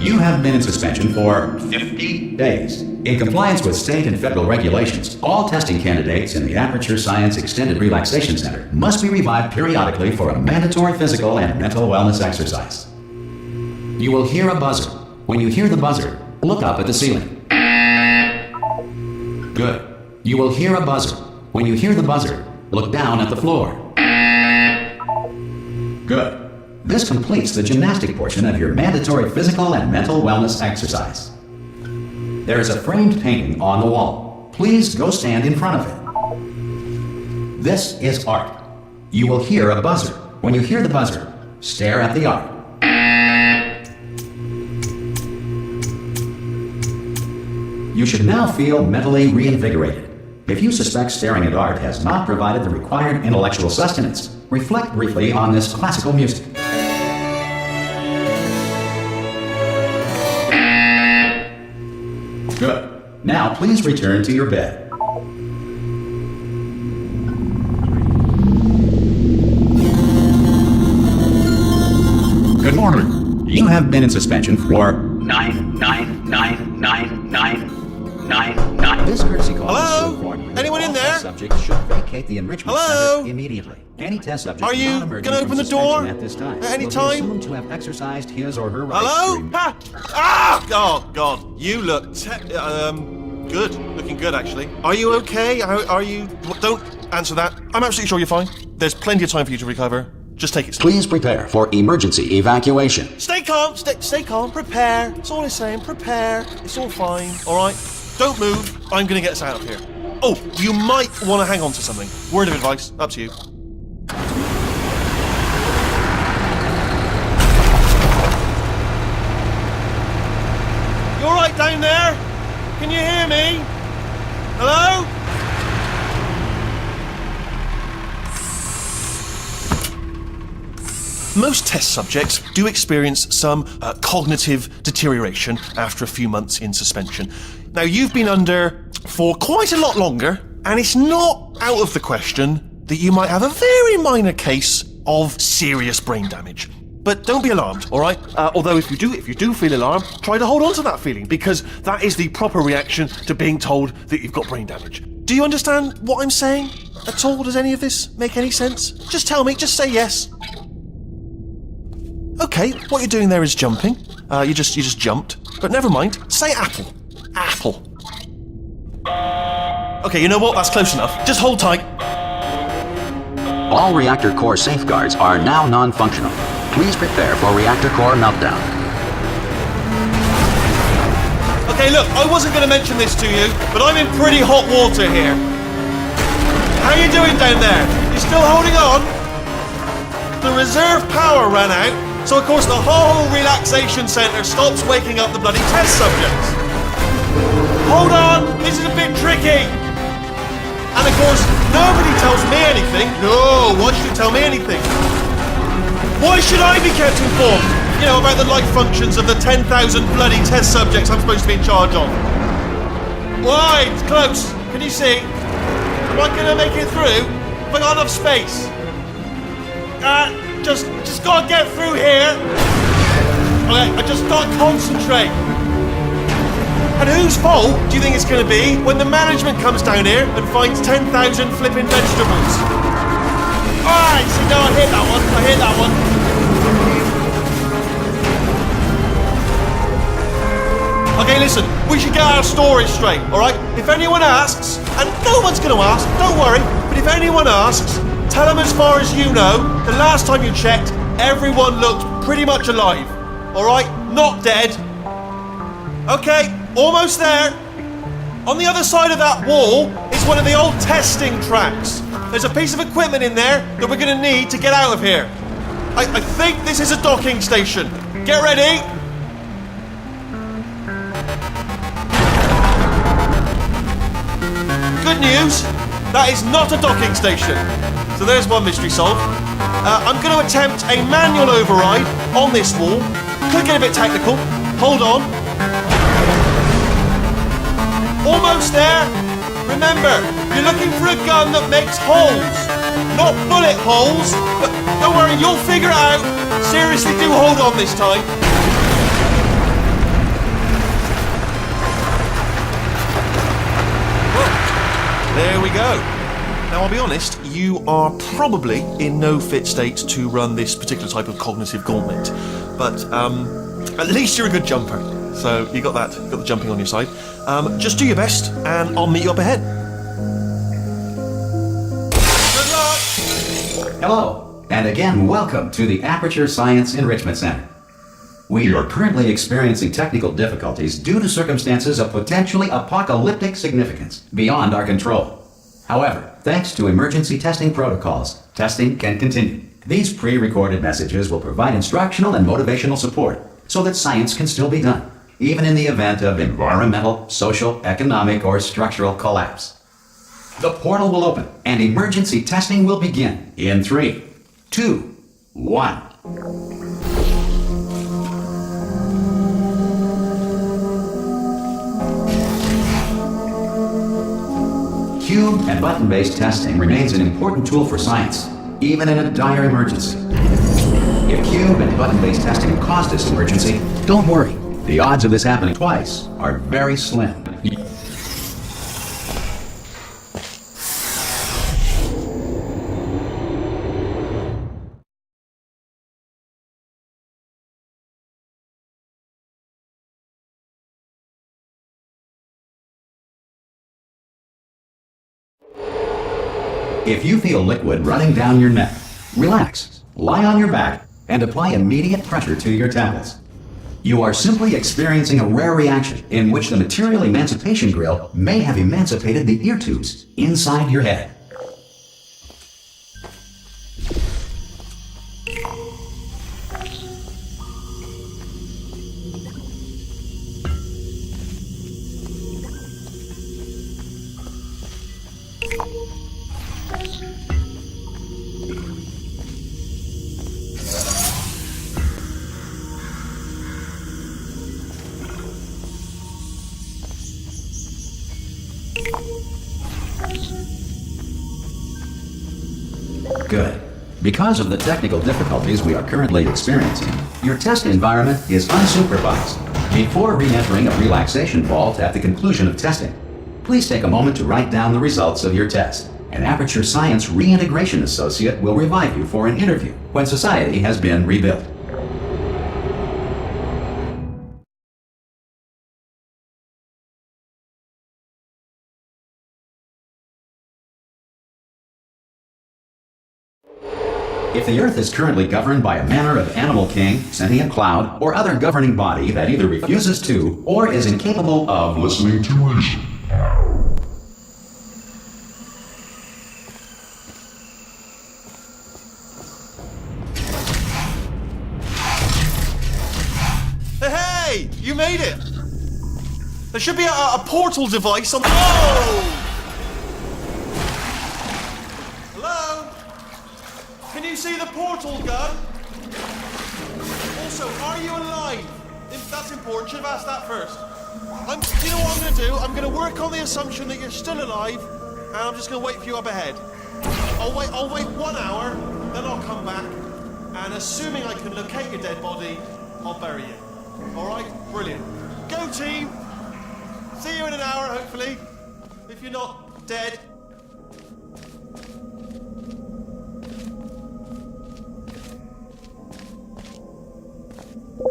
You have been in suspension for 50 days. In compliance with state and federal regulations, all testing candidates in the Aperture Science Extended Relaxation Center must be revived periodically for a mandatory physical and mental wellness exercise. You will hear a buzzer. When you hear the buzzer, look up at the ceiling. Good. You will hear a buzzer. When you hear the buzzer, look down at the floor. Good. This completes the gymnastic portion of your mandatory physical and mental wellness exercise. There is a framed painting on the wall. Please go stand in front of it. This is art. You will hear a buzzer. When you hear the buzzer, stare at the art. You should now feel mentally reinvigorated. If you suspect staring at art has not provided the required intellectual sustenance, reflect briefly on this classical music. Good. Now please return to your bed. Good morning. You have been in suspension for 9999999. This courtesy call is to inform you that Anyone in there? Subjects should vacate the enrichment Hello? center immediately. Any test subject Are you not emerging gonna from open the suspension door at this time at any will be time? assumed to have exercised his or her rights Hello? during- Ha! Ah! Oh, God. You look good. Looking good, actually. Are you okay? Are you... Don't answer that. I'm absolutely sure you're fine. There's plenty of time for you to recover. Just take it slow. Please prepare for emergency evacuation. Stay calm. Stay calm. Prepare. That's all I'm saying. Prepare. It's all fine. All right? Don't move. I'm going to get us out of here. Oh, you might want to hang on to something. Word of advice. Up to you. You all right down there? Can you hear me? Hello? Most test subjects do experience some cognitive deterioration after a few months in suspension. Now, you've been under for quite a lot longer, and it's not out of the question that you might have a very minor case of serious brain damage. But don't be alarmed, all right? Although if you do feel alarmed, try to hold on to that feeling, because that is the proper reaction to being told that you've got brain damage. Do you understand what I'm saying at all? Does any of this make any sense? Just tell me, just say yes. Okay, what you're doing there is jumping. You just jumped. But never mind. Say apple. Apple. Okay, you know what? That's close enough. Just hold tight. All reactor core safeguards are now non-functional. Please prepare for reactor core meltdown. Okay, look, I wasn't going to mention this to you, but I'm in pretty hot water here. How you doing down there? You still holding on? The reserve power ran out, so of course the whole relaxation centre stops waking up the bloody test subjects. Hold on, this is a bit tricky. And of course, nobody tells me anything. No, why should you tell me anything? Why should I be kept informed? You know, about the life functions of the 10,000 bloody test subjects I'm supposed to be in charge of. Why? It's close. Can you see? Am I going to make it through? Have I got enough space? Just gotta get through here. Okay, I just gotta concentrate. And whose fault do you think it's gonna be when the management comes down here and finds 10,000 flipping vegetables? Alright, see, no, I hit that one. Okay, listen, we should get our stories straight, alright? If anyone asks, and no one's gonna ask, don't worry, but if anyone asks, tell them as far as you know, the last time you checked, everyone looked pretty much alive. Alright? Not dead. Okay, almost there. On the other side of that wall is one of the old testing tracks. There's a piece of equipment in there that we're going to need to get out of here. I think this is a docking station. Get ready. Good news, that is not a docking station. So there's one mystery solved. I'm going to attempt a manual override on this wall. Could get a bit technical. Hold on. Almost there. Remember, you're looking for a gun that makes holes. Not bullet holes, but don't worry, you'll figure it out. Seriously, do hold on this time. we go. Now, I'll be honest, you are probably in no fit state to run this particular type of cognitive gauntlet, but at least you're a good jumper. So you got the jumping on your side. Just do your best, and I'll meet you up ahead. Good luck! Hello, and again, welcome to the Aperture Science Enrichment Center. We are currently experiencing technical difficulties due to circumstances of potentially apocalyptic significance beyond our control. However, thanks to emergency testing protocols, testing can continue. These pre-recorded messages will provide instructional and motivational support so that science can still be done, even in the event of environmental, social, economic, or structural collapse. The portal will open and emergency testing will begin in 3, 2, 1. Cube and button-based testing remains an important tool for science, even in a dire emergency. If cube and button-based testing caused this emergency, don't worry. The odds of this happening twice are very slim. If you feel liquid running down your neck, relax, lie on your back, and apply immediate pressure to your temples. You are simply experiencing a rare reaction in which the material emancipation grill may have emancipated the ear tubes inside your head. Good. Because of the technical difficulties we are currently experiencing, your test environment is unsupervised. Before re-entering a relaxation vault at the conclusion of testing, please take a moment to write down the results of your test. An Aperture Science Reintegration Associate will revive you for an interview when society has been rebuilt. If the Earth is currently governed by a manner of animal king, sentient cloud, or other governing body that either refuses to or is incapable of listening to reason. Hey! You made it! There should be a portal device on the... Oh! Can you see the portal gun? Also, are you alive? That's important. Should have asked that first. You know what I'm going to do? I'm going to work on the assumption that you're still alive, and I'm just going to wait for you up ahead. I'll wait 1 hour, then I'll come back, and assuming I can locate your dead body, I'll bury you. All right? Brilliant. Go team. See you in an hour, hopefully. If you're not dead.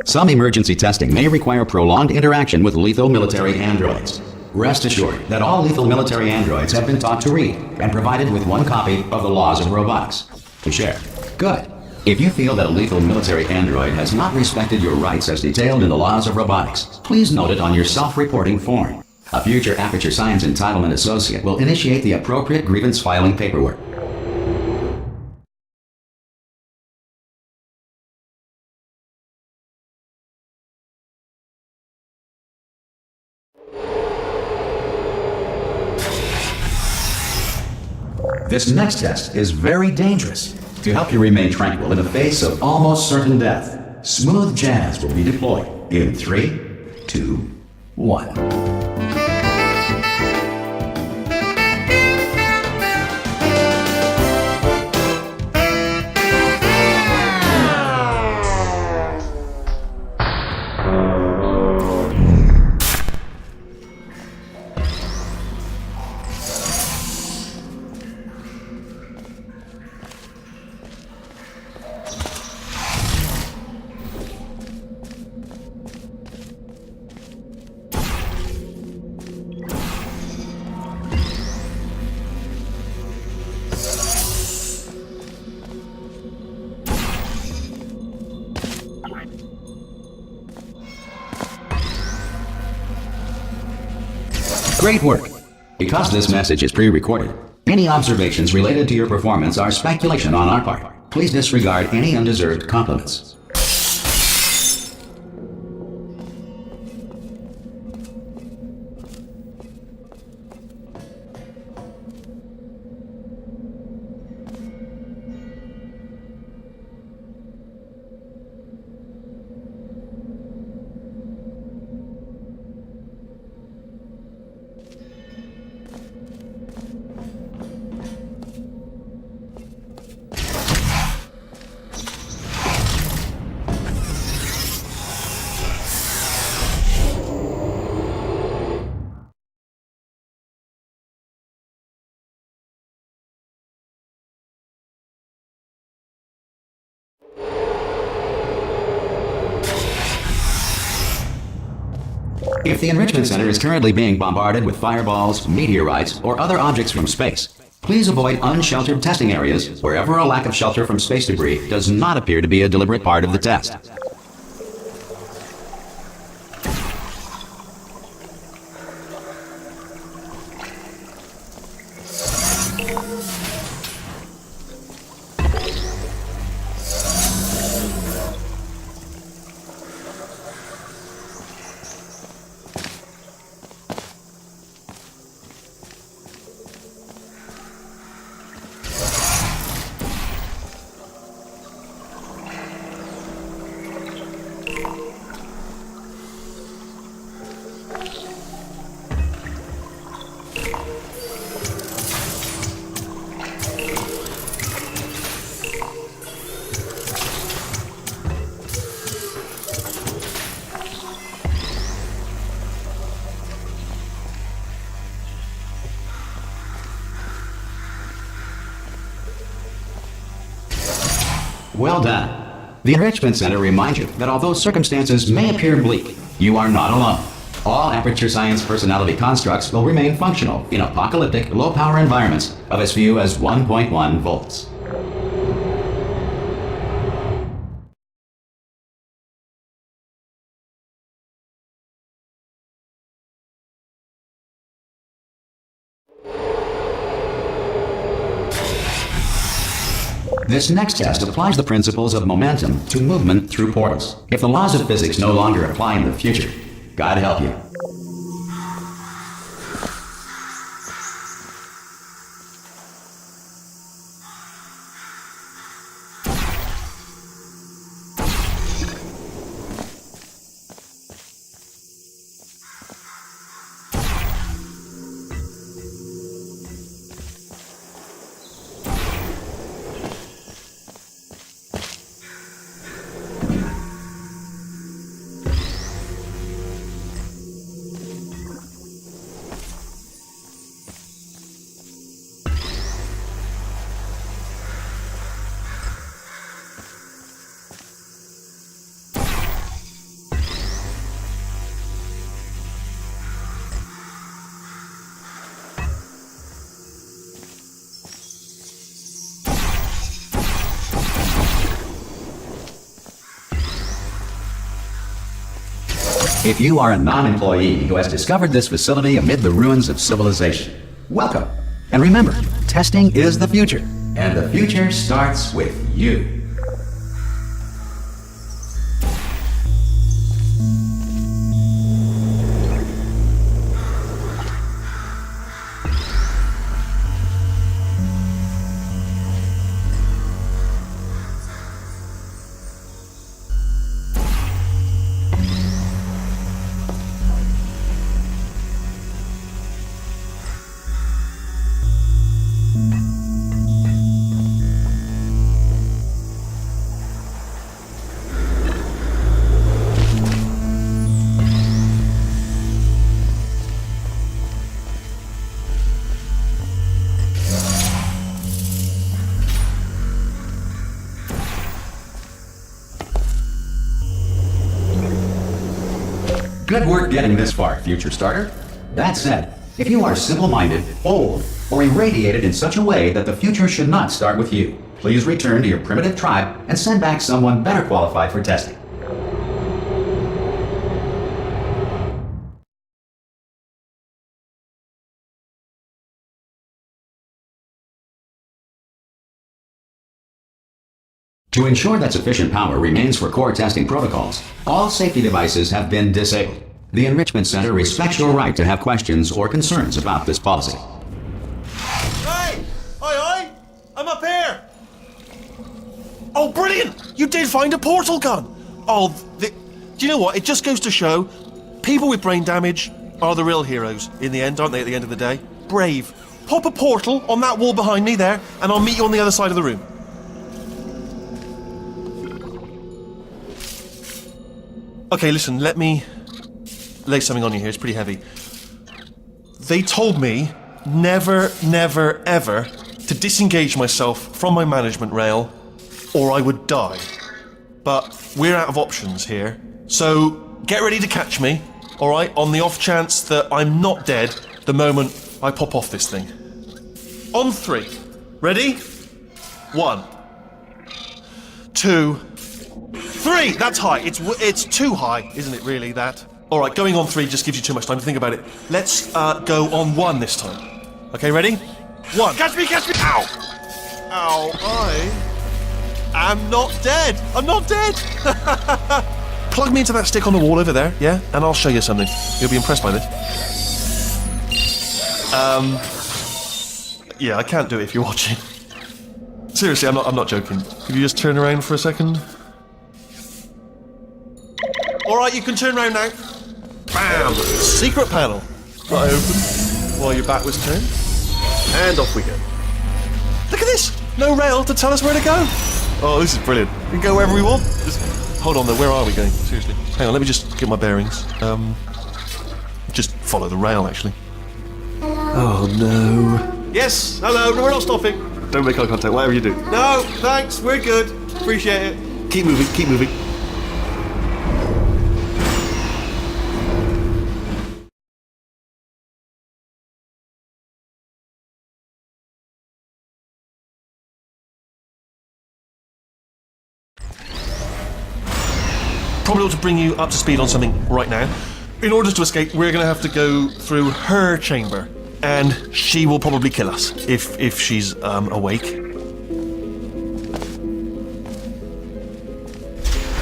Some emergency testing may require prolonged interaction with lethal military androids. Rest assured that all lethal military androids have been taught to read and provided with one copy of the Laws of Robotics to share. Good. If you feel that a lethal military android has not respected your rights as detailed in the Laws of Robotics, please note it on your self-reporting form. A future Aperture Science Entitlement Associate will initiate the appropriate grievance filing paperwork. This next test is very dangerous. To help you remain tranquil in the face of almost certain death, smooth jazz will be deployed in 3, 2, 1. Great work! Because this message is pre-recorded, any observations related to your performance are speculation on our part. Please disregard any undeserved compliments. If the Enrichment Center is currently being bombarded with fireballs, meteorites, or other objects from space, please avoid unsheltered testing areas wherever a lack of shelter from space debris does not appear to be a deliberate part of the test. Well done. The Enrichment Center reminds you that although circumstances may appear bleak, you are not alone. All Aperture Science personality constructs will remain functional in apocalyptic, low-power environments of as few as 1.1 volts. This next test applies the principles of momentum to movement through portals. If the laws of physics no longer apply in the future, God help you. If you are a non-employee who has discovered this facility amid the ruins of civilization, welcome. And remember, testing is the future, and the future starts with you. Good work getting this far, future starter. That said, if you are simple-minded, old, or irradiated in such a way that the future should not start with you, please return to your primitive tribe and send back someone better qualified for testing. To ensure that sufficient power remains for core testing protocols, all safety devices have been disabled. The Enrichment Center respects your right to have questions or concerns about this policy. Hey! Oi! I'm up here! Oh, brilliant! You did find a portal gun! Oh, do you know what? It just goes to show, people with brain damage are the real heroes in the end, aren't they, at the end of the day? Brave. Pop a portal on that wall behind me there, and I'll meet you on the other side of the room. Okay, listen, let me lay something on you here. It's pretty heavy. They told me never, never, ever to disengage myself from my management rail or I would die. But we're out of options here. So get ready to catch me, all right, on the off chance that I'm not dead the moment I pop off this thing. On 3. Ready? 1, 2, 3! That's high. It's too high, isn't it, really, that? All right, going on 3 just gives you too much time to think about it. Let's go on 1 this time. Okay, ready? 1. Catch me! Ow! Ow, I am not dead! I'm not dead! Plug me into that stick on the wall over there, yeah? And I'll show you something. You'll be impressed by this. Yeah, I can't do it if you're watching. Seriously, I'm not joking. Could you just turn around for a second? Alright, you can turn around now. Bam! Secret panel. Right open while your back was turned. And off we go. Look at this! No rail to tell us where to go. Oh, this is brilliant. We can go wherever we want. Just hold on though, where are we going? Seriously. Hang on, let me just get my bearings. Just follow the rail, actually. Oh no. Yes, hello, no, we're not stopping. Don't make eye contact, whatever you do. No, thanks, we're good. Appreciate it. Keep moving, keep moving. Probably ought to bring you up to speed on something right now. In order to escape, we're going to have to go through her chamber, and she will probably kill us if she's awake.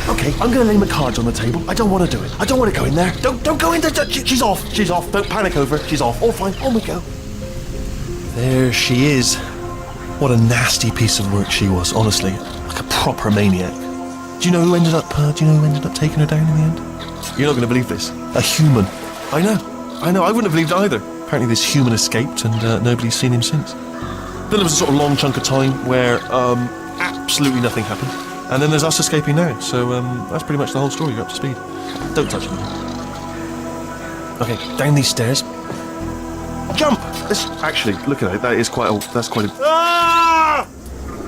Okay, I'm going to lay my cards on the table. I don't want to do it. I don't want to go in there. Don't go in there. She's off. She's off. Don't panic over. She's off. All fine. On we go. There she is. What a nasty piece of work she was. Honestly, like a proper maniac. Do you know who ended up taking her down in the end? You're not going to believe this. A human. I know. I wouldn't have believed it either. Apparently this human escaped and nobody's seen him since. Then there was a sort of long chunk of time where absolutely nothing happened. And then there's us escaping now. So that's pretty much the whole story. You're up to speed. Don't touch me. Okay, down these stairs. Jump! Actually, look at it. That's quite a... Ah!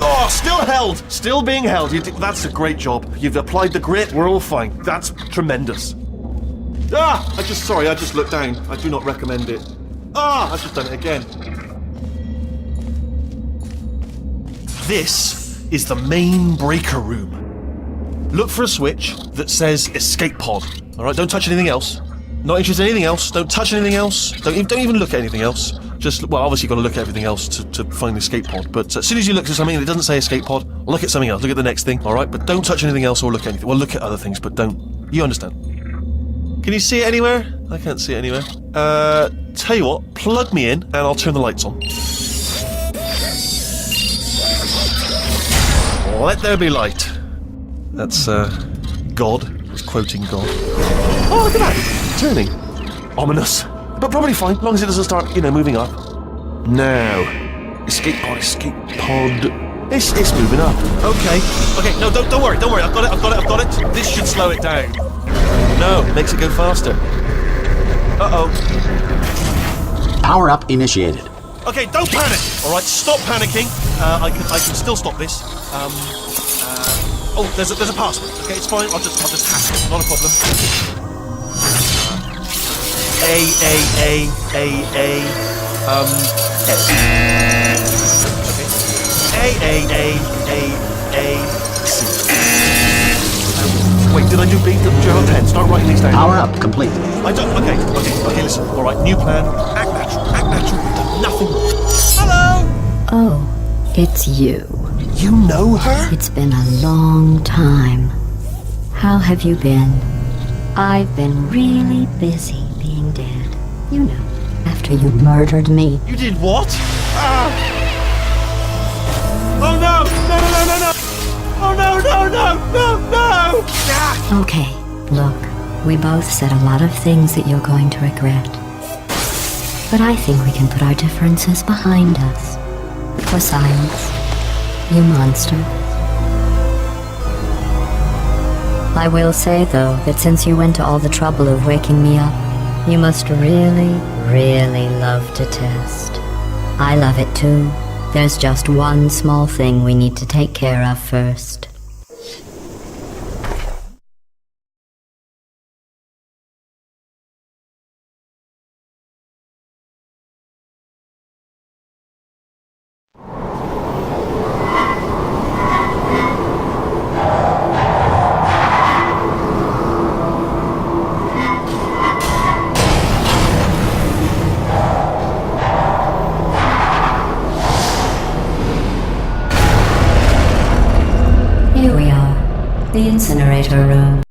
Oh, still held! Still being held. That's a great job. You've applied the grit. We're all fine. That's tremendous. Ah! I just looked down. I do not recommend it. Ah! I've just done it again. This is the main breaker room. Look for a switch that says escape pod. Alright, don't touch anything else. Not interested in anything else. Don't touch anything else. Don't even look at anything else. Just, well, obviously you've got to look at everything else to find the escape pod. But as soon as you look at something that doesn't say escape pod, look at something else. Look at the next thing, alright? But don't touch anything else or look at anything. Well, look at other things, but don't. You understand. Can you see it anywhere? I can't see it anywhere. Tell you what, plug me in and I'll turn the lights on. Let there be light. That's, God. He's quoting God. Oh, look at that! Turning. Ominous. But probably fine, as long as it doesn't start, moving up. Now. Escape pod. It's moving up. Okay, no, don't worry. I've got it. This should slow it down. No, it makes it go faster. Uh-oh. Power up initiated. Okay, don't panic! Alright, stop panicking. I can still stop this. Oh, there's a password. Okay, it's fine. I'll just hack it. Not a problem. S. Okay. C. Wait, did I do B? Did you have a pen? Start writing these down. Power up complete. I don't. Okay, listen. Alright, new plan. Act natural. We've done nothing wrong. Hello! Oh, it's you. You know her? It's been a long time. How have you been? I've been really busy being dead. You know, after you murdered me. You did what? Ah! Oh no! No, no, no, no, no! Oh no, no, no, no, no! Ah! Okay, look, we both said a lot of things that you're going to regret. But I think we can put our differences behind us. For science, you monster. I will say, though, that since you went to all the trouble of waking me up, you must really, really love to test. I love it too. There's just one small thing we need to take care of first. Here we are, the incinerator room.